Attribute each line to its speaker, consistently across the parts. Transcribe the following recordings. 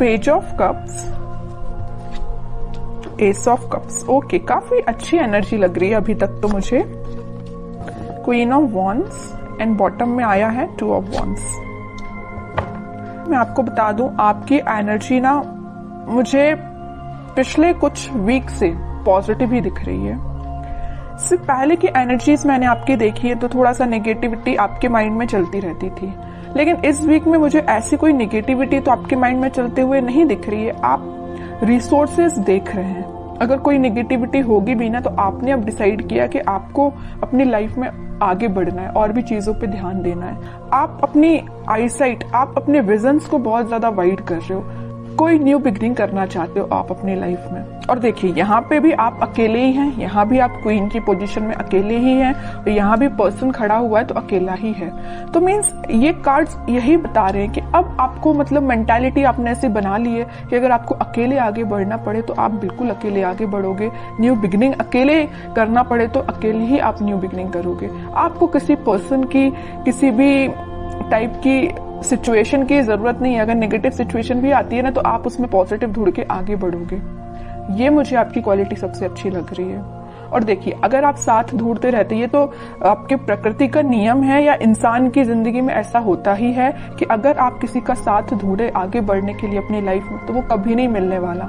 Speaker 1: Page of cups, S of cups. Okay, काफी अच्छी energy लग रही है अभी तक तो मुझे। Queen of wands and bottom में आया है 2 ऑफ वॉन्ड्स। मैं आपको बता दूं, आपकी एनर्जी ना मुझे पिछले कुछ वीक से पॉजिटिव ही दिख रही है। सिर्फ पहले की एनर्जीज मैंने आपकी देखी है तो थोड़ा सा नेगेटिविटी आपके माइंड में चलती रहती थी, लेकिन इस वीक में मुझे ऐसी कोई नेगेटिविटी तो आपके माइंड में चलते हुए नहीं दिख रही है। आप रिसोर्सेज देख रहे हैं। अगर कोई नेगेटिविटी होगी भी ना तो आपने अब डिसाइड किया कि आपको अपनी लाइफ में आगे बढ़ना है और भी चीजों पे ध्यान देना है। आप अपनी आईसाइट, आप अपने विजन्स को बहुत ज्यादा वाइड कर रहे हो। कोई न्यू बिगनिंग करना चाहते हो आप अपनी लाइफ में। और देखिए, यहाँ पे भी आप अकेले ही हैं, यहाँ भी आप क्वीन की पोजीशन में अकेले ही हैं, और यहाँ भी पर्सन खड़ा हुआ है तो अकेला ही है। तो मीन्स ये कार्ड्स यही बता रहे हैं कि अब आपको मतलब मेंटालिटी आपने ऐसी बना ली है कि अगर आपको अकेले आगे बढ़ना पड़े तो आप बिल्कुल अकेले आगे बढ़ोगे। न्यू बिगनिंग अकेले करना पड़े तो अकेले ही आप न्यू बिगनिंग करोगे। आपको किसी पर्सन की, किसी भी टाइप की सिचुएशन की जरूरत नहीं है। अगर नेगेटिव सिचुएशन भी आती है ना तो आप उसमें पॉजिटिव ढूंढ के आगे बढ़ोगे। ये मुझे आपकी क्वालिटी सबसे अच्छी लग रही है। और देखिए, अगर आप साथ ढूंढते रहते, ये तो आपके प्रकृति का नियम है या इंसान की जिंदगी में ऐसा होता ही है कि अगर आप किसी का साथ ढूंढे आगे बढ़ने के लिए अपनी लाइफ में तो वो कभी नहीं मिलने वाला,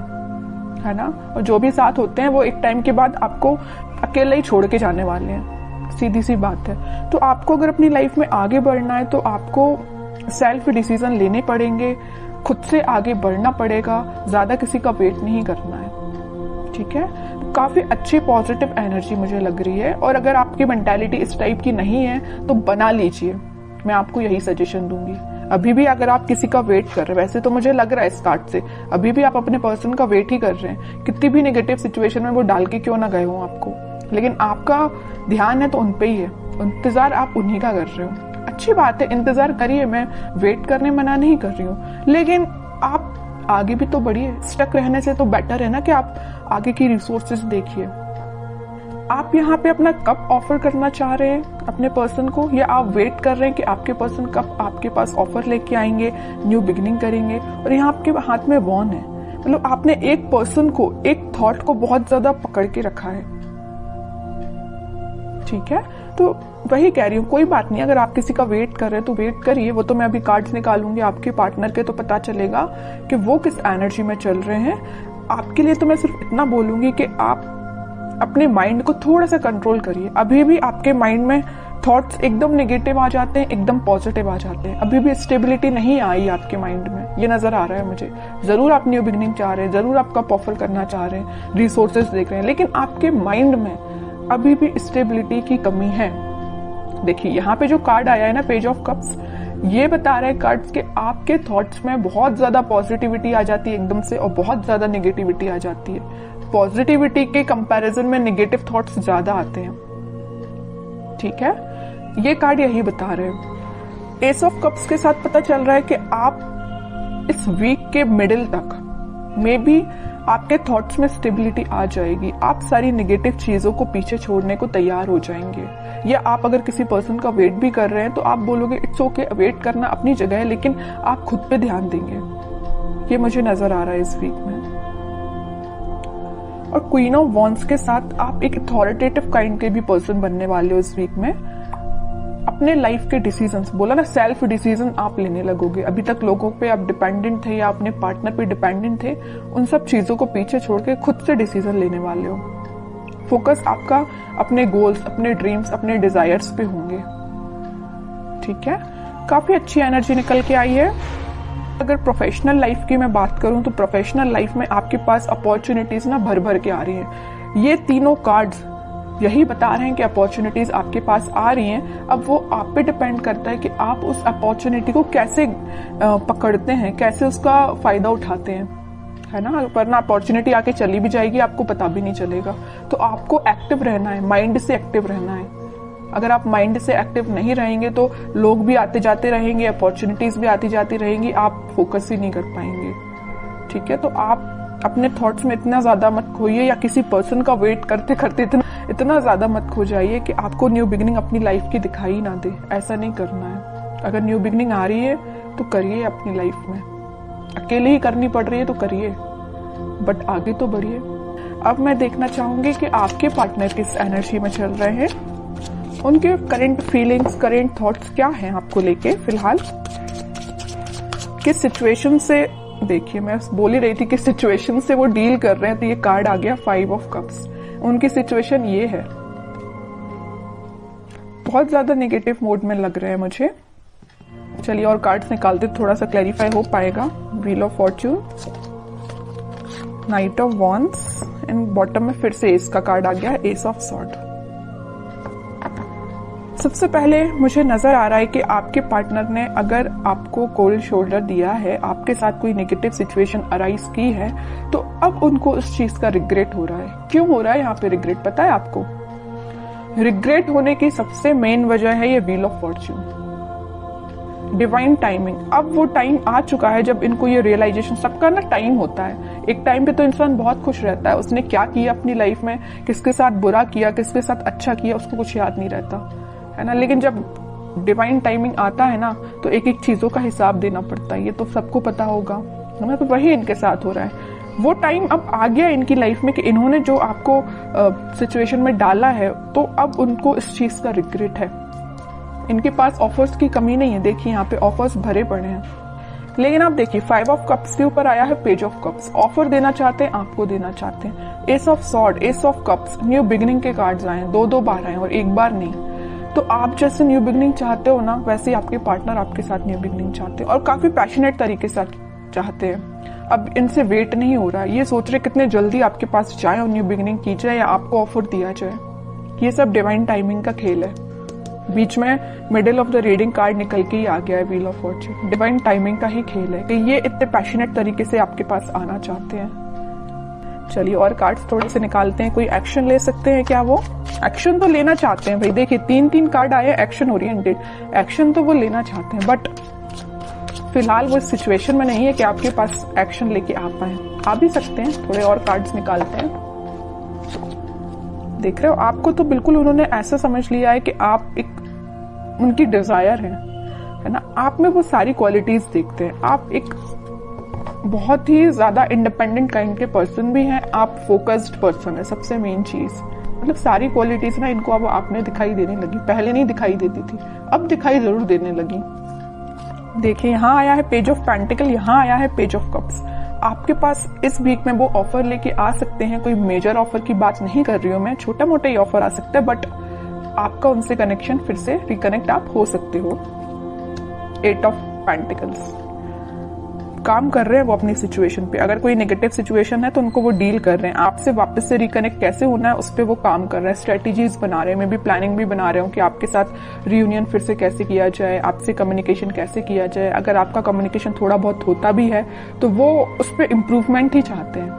Speaker 1: है ना। और जो भी साथ होते हैं वो एक टाइम के बाद आपको अकेले ही छोड़ के जाने वाले हैं, सीधी सी बात है। तो आपको अगर अपनी लाइफ में आगे बढ़ना है तो आपको सेल्फ डिसीजन लेने पड़ेंगे, खुद से आगे बढ़ना पड़ेगा, ज्यादा किसी का वेट नहीं करना है, ठीक है। काफी अच्छी पॉजिटिव एनर्जी मुझे लग रही है। और अगर आपकी मेंटालिटी इस टाइप की नहीं है तो बना लीजिए, मैं आपको यही सजेशन दूंगी। अभी भी अगर आप किसी का वेट कर रहे हैं, वैसे तो मुझे लग रहा है इस कार्ड से अभी भी आप अपने पर्सन का वेट ही कर रहे हैं, कितनी भी नेगेटिव सिचुएशन में वो डाल के क्यों ना गए हो आपको, लेकिन आपका ध्यान है तो उन पे ही है, इंतजार आप उन्हीं का कर रहे हो। अच्छी बात है, इंतजार करिए, मैं वेट करने मना नहीं कर रही हूँ, लेकिन आप आगे भी तो बढ़िए। स्टक रहने से तो बेटर है ना कि आप आगे की रिसोर्सेज देखिए। आप यहाँ पे अपना कब ऑफर करना चाह रहे हैं अपने पर्सन को, या आप वेट कर रहे हैं कि आपके पर्सन कब आपके पास ऑफर लेके आएंगे, न्यू बिगिनिंग करेंगे। और यहाँ आपके हाथ में वॉन है, मतलब आपने एक पर्सन को, एक थॉट को बहुत ज्यादा पकड़ के रखा है, ठीक है। तो वही कह रही हूँ, कोई बात नहीं, अगर आप किसी का वेट कर रहे हैं तो वेट करिए। वो तो मैं अभी कार्ड्स निकालूंगी आपके पार्टनर के, तो पता चलेगा कि वो किस एनर्जी में चल रहे हैं। आपके लिए तो मैं सिर्फ इतना बोलूंगी कि आप अपने माइंड को थोड़ा सा कंट्रोल करिए। अभी भी आपके माइंड में थॉट्स एकदम नेगेटिव आ जाते हैं, एकदम पॉजिटिव आ जाते हैं। अभी भी स्टेबिलिटी नहीं आई आपके माइंड में, ये नजर आ रहा है मुझे। जरूर आप न्यू बिगिनिंग चाह रहे हैं, जरूर आप कप ऑफर करना चाह रहे हैं, रिसोर्सेज देख रहे हैं, लेकिन आपके माइंड में अभी भी स्टेबिलिटी की कमी है। देखिए, यहाँ पे जो कार्ड आया है ना, पेज ऑफ कप्स, ये बता रहे हैं कार्ड्स के आपके थॉट्स में बहुत ज्यादा पॉजिटिविटी आ जाती है एकदम से, और बहुत ज्यादा नेगेटिविटी आ जाती है। पॉजिटिविटी के कंपैरिजन में नेगेटिव थॉट्स ज्यादा आते हैं, ठीक है। ये कार्ड यही बता रहे हैं। एस ऑफ कप्स के साथ पता चल रहा है कि आप इस वीक के मिडिल तक मे बी आपके थॉट्स में स्टेबिलिटी आ जाएगी। आप सारी नेगेटिव चीजों को पीछे छोड़ने को तैयार हो जाएंगे। या आप अगर किसी पर्सन का वेट भी कर रहे हैं तो आप बोलोगे इट्स ओके, वेट करना अपनी जगह है, लेकिन आप खुद पे ध्यान देंगे। ये मुझे नजर आ रहा है इस वीक में। और क्वीन ऑफ वॉन्ड्स के साथ आप एक अथॉरिटेटिव काइंड के भी पर्सन बनने वाले हो इस वीक में। अपने लाइफ के डिसीजंस, बोला ना, सेल्फ डिसीजन आप लेने लगोगे। अभी तक लोगों पे आप डिपेंडेंट थे या अपने पार्टनर पे डिपेंडेंट थे, उन सब चीजों को पीछे छोड़ के खुद से डिसीजन लेने वाले हो। फोकस आपका अपने गोल्स, अपने ड्रीम्स, अपने डिजायर्स पे होंगे, ठीक है। काफी अच्छी एनर्जी निकल के आई है। अगर प्रोफेशनल लाइफ की मैं बात करूं तो प्रोफेशनल लाइफ में आपके पास अपॉर्चुनिटीज ना भर भर के आ रही हैं। ये तीनों कार्ड्स यही बता रहे हैं कि अपॉर्चुनिटीज आपके पास आ रही हैं। अब वो आप पे डिपेंड करता है कि आप उस अपॉर्चुनिटी को कैसे पकड़ते हैं, कैसे उसका फायदा उठाते हैं, है ना। वरना अपॉर्चुनिटी आके चली भी जाएगी, आपको पता भी नहीं चलेगा। तो आपको एक्टिव रहना है, माइंड से एक्टिव रहना है। अगर आप माइंड से एक्टिव नहीं रहेंगे तो लोग भी आते जाते रहेंगे, अपॉर्चुनिटीज भी आती जाती रहेंगी, आप फोकस ही नहीं कर पाएंगे, ठीक है। तो आप अपने थॉट्स में इतना ज्यादा मत खोइए, या किसी पर्सन का वेट करते करते इतना ज्यादा मत खो जाइए कि आपको न्यू बिगिनिंग अपनी लाइफ की दिखाई ना दे। ऐसा नहीं करना है। अगर न्यू बिगिनिंग आ रही है तो करिए अपनी लाइफ में, अकेले ही करनी पड़ रही है तो करिए, बट आगे तो बढ़िए। अब मैं देखना चाहूंगी कि आपके पार्टनर किस एनर्जी में चल रहे हैं, उनके करंट फीलिंग्स, करंट थॉट्स क्या हैं आपको लेके फिलहाल, किस सिचुएशन से, देखिए मैं बोल ही रही थी किस सिचुएशन से वो डील कर रहे हैं, तो ये कार्ड आ गया 5 ऑफ कप्स। उनकी सिचुएशन ये है, बहुत ज्यादा नेगेटिव मोड में लग रहे हैं मुझे। चलिए और कार्ड्स निकालते, थोड़ा सा क्लैरिफाई हो पाएगा। Wheel of Fortune, night of wands and bottom में फिर से एस का कार्ड आ गया, एस ऑफ सॉर्ड। सबसे पहले मुझे नजर आ रहा है कि आपके पार्टनर ने अगर आपको कोल्ड शोल्डर दिया है, आपके साथ कोई नेगेटिव सिचुएशन अराइज की है, तो अब उनको उस चीज का रिग्रेट हो रहा है। क्यों हो रहा है यहाँ पे रिग्रेट, पता है आपको? रिग्रेट होने की सबसे मेन वजह है ये wheel of Fortune, divine timing. अब वो टाइम आ चुका है जब इनको ये रियलाइजेशन, सबका ना टाइम होता है, एक टाइम पे तो इंसान बहुत खुश रहता है, उसने क्या किया अपनी लाइफ में, किसके साथ बुरा किया, किसके साथ अच्छा किया, उसको कुछ याद नहीं रहता है ना। लेकिन जब डिवाइन टाइमिंग आता है ना, तो एक एक चीजों का हिसाब देना पड़ता है, ये तो सबको पता होगा है ना। तो वही इनके साथ हो रहा है। वो टाइम अब आ गया इनकी लाइफ में कि इन्होंने जो आपको सिचुएशन में डाला है, तो अब उनको इस चीज का रिग्रेट है। इनके पास ऑफर्स की कमी नहीं है, देखिए यहाँ पे ऑफर्स भरे पड़े हैं। लेकिन आप देखिए 5 ऑफ कप्स के ऊपर आया है पेज ऑफ कप्स, ऑफर देना चाहते हैं, आपको देना चाहते हैं। S of sword, S of cups, new beginning के कार्ड्स आए, 2 बार आए और एक बार नहीं। तो आप जैसे न्यू बिगिनिंग चाहते हो ना, वैसे ही आपके पार्टनर आपके साथ न्यू बिगिनिंग चाहते हैं और काफी पैशनेट तरीके से चाहते हैं। अब इनसे वेट नहीं हो रहा, ये सोच रहे कितने जल्दी आपके पास जाए और न्यू बिगिनिंग की जाए या आपको ऑफर दिया जाए। ये सब डिवाइन टाइमिंग का खेल है। बीच में middle of the reading card निकल के ही आ गया है wheel of Fortune. Divine timing का ही खेल है कि ये इतने पैशनेट तरीके से आपके पास आना चाहते हैं। चलिए और कार्ड्स थोड़े से निकालते हैं, कोई एक्शन ले सकते हैं क्या? वो एक्शन तो लेना चाहते हैं भाई, देखिए 3 कार्ड आए एक्शन ओरिएंटेड, एक्शन तो वो लेना चाहते हैं, बट फिलहाल वो सिचुएशन में नहीं है कि आपके पास एक्शन लेके आ पाए। आ भी सकते हैं, थोड़े और कार्ड्स निकालते हैं। देख रहे हो, आपको तो बिल्कुल उन्होंने ऐसा समझ लिया है कि आप एक उनकी डिजायर है ना। आप में वो सारी क्वालिटीज देखते हैं। आप एक बहुत ही ज्यादा इंडिपेंडेंट काइंड के पर्सन भी हैं, आप फोकस्ड पर्सन है, सबसे मेन चीज। मतलब सारी क्वालिटीज ना इनको अब आप में दिखाई देने लगी, पहले नहीं दिखाई देती थी, अब दिखाई जरूर देने लगी। देखिए यहाँ आया है पेज ऑफ पेंटिकल, यहाँ आया है पेज ऑफ कप्स। आपके पास इस वीक में वो ऑफर लेके आ सकते हैं। कोई मेजर ऑफर की बात नहीं कर रही हूँ मैं, छोटा मोटा ही ऑफर आ सकता है, बट आपका उनसे कनेक्शन फिर से रिकनेक्ट आप हो सकते हो। 8 ऑफ पेंटिकल्स, काम कर रहे हैं वो अपनी सिचुएशन पे। अगर कोई नेगेटिव सिचुएशन है तो उनको वो डील कर रहे हैं। आपसे वापस से रिकनेक्ट कैसे होना है उस पर वो काम कर रहे हैं, स्ट्रेटेजीज बना रहे हैं, मैं भी प्लानिंग भी बना रहे हूँ कि आपके साथ रियूनियन फिर से कैसे किया जाए, आपसे कम्युनिकेशन कैसे किया जाए। अगर आपका कम्युनिकेशन थोड़ा बहुत होता भी है तो वो उस पर इम्प्रूवमेंट ही चाहते हैं,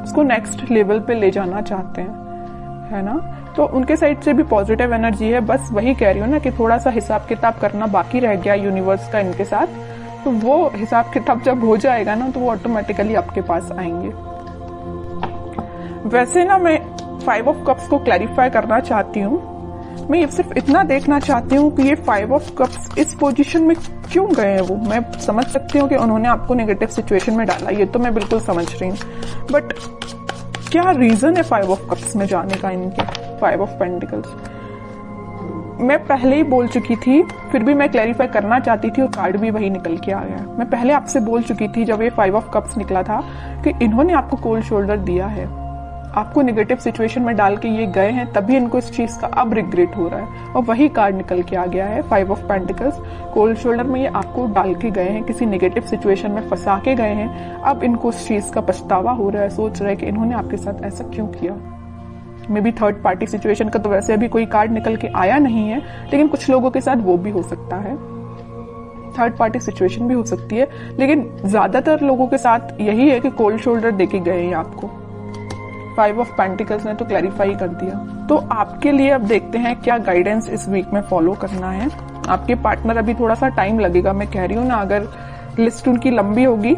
Speaker 1: उसको नेक्स्ट लेवल पे ले जाना चाहते हैं, है ना। तो उनके साइड से भी पॉजिटिव एनर्जी है। बस वही कह रही हूँ ना कि थोड़ा सा हिसाब किताब करना बाकी रह गया यूनिवर्स का इनके साथ, तो वो हिसाब किताब जब हो जाएगा ना तो वो ऑटोमेटिकली आपके पास आएंगे। वैसे ना मैं 5 ऑफ कप्स को क्लैरिफाई करना चाहती हूँ। मैं ये सिर्फ इतना देखना चाहती हूँ कि ये 5 ऑफ कप्स इस पोजीशन में क्यों गए हैं। वो मैं समझ सकती हूँ कि उन्होंने आपको नेगेटिव सिचुएशन में डाला, ये तो मैं बिल्कुल समझ रही हूँ, बट क्या रीजन है 5 ऑफ कप्स में जाने का इनके? 5 ऑफ पेंटिकल्स मैं पहले ही बोल चुकी थी, फिर भी मैं क्लैरिफाई करना चाहती थी और कार्ड भी वही निकल के आ गया। मैं पहले आपसे बोल चुकी थी जब ये 5 ऑफ कप्स निकला था कि इन्होंने आपको कोल्ड शोल्डर दिया है, आपको नेगेटिव सिचुएशन में डाल के ये गए हैं, तभी इनको इस चीज का अब रिग्रेट हो रहा है। और वही कार्ड निकल के आ गया है 5 ऑफ पेंटिकल्स। कोल्ड शोल्डर में ये आपको डाल के गए हैं, किसी नेगेटिव सिचुएशन में फंसा के गए हैं, अब इनको उस चीज का पछतावा हो रहा है, सोच रहे हैं कि इन्होंने आपके साथ ऐसा क्यों किया। May be third party situation का तो वैसे अभी कोई कार्ड निकल के आया नहीं है, लेकिन कुछ लोगों के साथ वो भी हो सकता है, थर्ड पार्टी सिचुएशन भी हो सकती है, लेकिन ज्यादातर लोगों के साथ यही है कि कोल्ड शोल्डर देके गए हैं आपको। 5 ऑफ पेंटिकल्स ने तो क्लैरिफाई कर दिया। तो आपके लिए अब देखते हैं क्या गाइडेंस इस वीक में फॉलो करना है। आपके पार्टनर अभी थोड़ा सा टाइम लगेगा, मैं कह रही हूँ ना, अगर लिस्ट उनकी लंबी होगी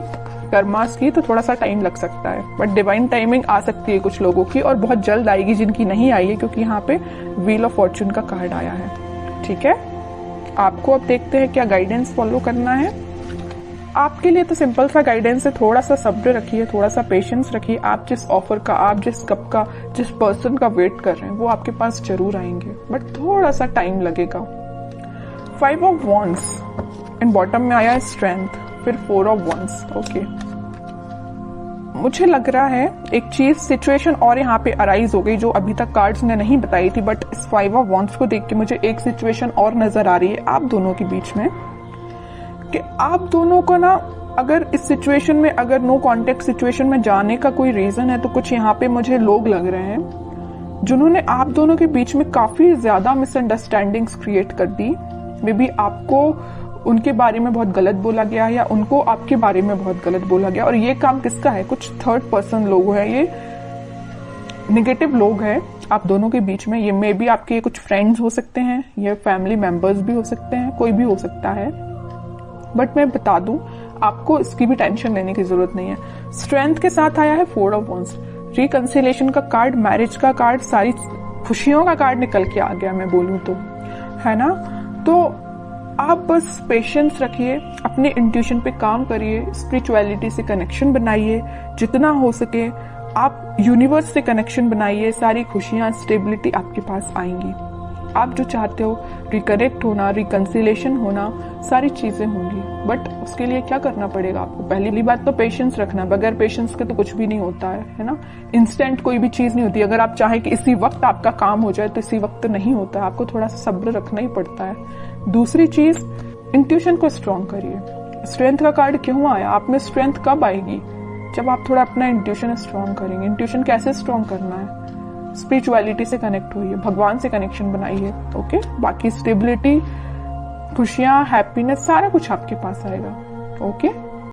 Speaker 1: कर्मास की तो थोड़ा सा टाइम लग सकता है, बट डिवाइन टाइमिंग आ सकती है कुछ लोगों की और बहुत जल्द आएगी जिनकी नहीं आई है, क्योंकि यहाँ पे व्हील ऑफ फॉर्च्यून का कार्ड आया है। ठीक है, आपको अब देखते हैं क्या गाइडेंस फॉलो करना है। आपके लिए तो सिंपल सा गाइडेंस है, थोड़ा सा सब्र रखिए, थोड़ा सा पेशेंस रखिए। आप जिस ऑफर का, आप जिस कप का, जिस पर्सन का वेट कर रहे हैं वो आपके पास जरूर आएंगे, बट थोड़ा सा टाइम लगेगा। 5 ऑफ वॉन्ड्स एंड बॉटम में आया है स्ट्रेंथ, फिर 4 ऑफ वॉन्ड्स। ओके, मुझे लग रहा है एक चीज, सिचुएशन और यहाँ पे अराइज हो गई जो अभी तक कार्ड्स ने नहीं बताई थी, बट इस 5 ऑफ वॉन्ड्स को देख के मुझे एक सिचुएशन और नजर आ रही है आप दोनों के बीच में, कि आप दोनों को ना, अगर इस सिचुएशन में, अगर नो कॉन्टेक्ट सिचुएशन में जाने का कोई रीजन है, तो कुछ यहाँ पे मुझे लोग लग रहे हैं जिन्होंने आप दोनों के बीच में काफी ज्यादा मिसअंडरस्टैंडिंग्स क्रिएट कर दी। मे बी आपको उनके बारे में बहुत गलत बोला गया है, या उनको आपके बारे में बहुत गलत बोला गया, और ये काम किसका है? कुछ थर्ड पर्सन लोग हैं, ये निगेटिव लोग हैं आप दोनों के बीच में। ये मे बी आपके कुछ फ्रेंड्स हो सकते हैं, ये फैमिली मेंबर्स भी हो सकते हैं, कोई भी हो सकता है, बट मैं बता दूं आपको इसकी भी टेंशन लेने की जरूरत नहीं है। स्ट्रेंथ के साथ आया है 4 ऑफ वॉन्ड्स, रिकंसिलेशन का कार्ड, मैरिज का कार्ड, सारी खुशियों का कार्ड निकल के आ गया, मैं बोलूं तो, है ना। तो आप बस पेशेंस रखिए, अपने इंट्यूशन पे काम करिए, स्पिरिचुअलिटी से कनेक्शन बनाइए जितना हो सके, आप यूनिवर्स से कनेक्शन बनाइए, सारी खुशियां, स्टेबिलिटी आपके पास आएंगी। आप जो चाहते हो, रिकनेक्ट होना, रिकंसिलेशन होना, सारी चीजें होंगी, बट उसके लिए क्या करना पड़ेगा आपको? पहली बात तो पेशेंस रखना, बगैर पेशेंस के तो कुछ भी नहीं होता है ना। इंस्टेंट कोई भी चीज नहीं होती, अगर आप चाहें कि इसी वक्त आपका काम हो जाए तो इसी वक्त नहीं होता, आपको थोड़ा सा सब्र रखना ही पड़ता है। दूसरी चीज, इंट्यूशन को स्ट्रॉन्ग करिए। स्ट्रेंथ का कार्ड क्यों आया? आप में स्ट्रेंथ कब आएगी? जब आप थोड़ा अपना इंट्यूशन स्ट्रॉन्ग करेंगे। इंट्यूशन कैसे स्ट्रॉन्ग करना है? स्पिरिचुअलिटी से कनेक्ट होइए, भगवान से कनेक्शन बनाइए। ओके, बाकी स्टेबिलिटी, खुशियां, हैप्पीनेस, सारा कुछ आपके पास आएगा। ओके।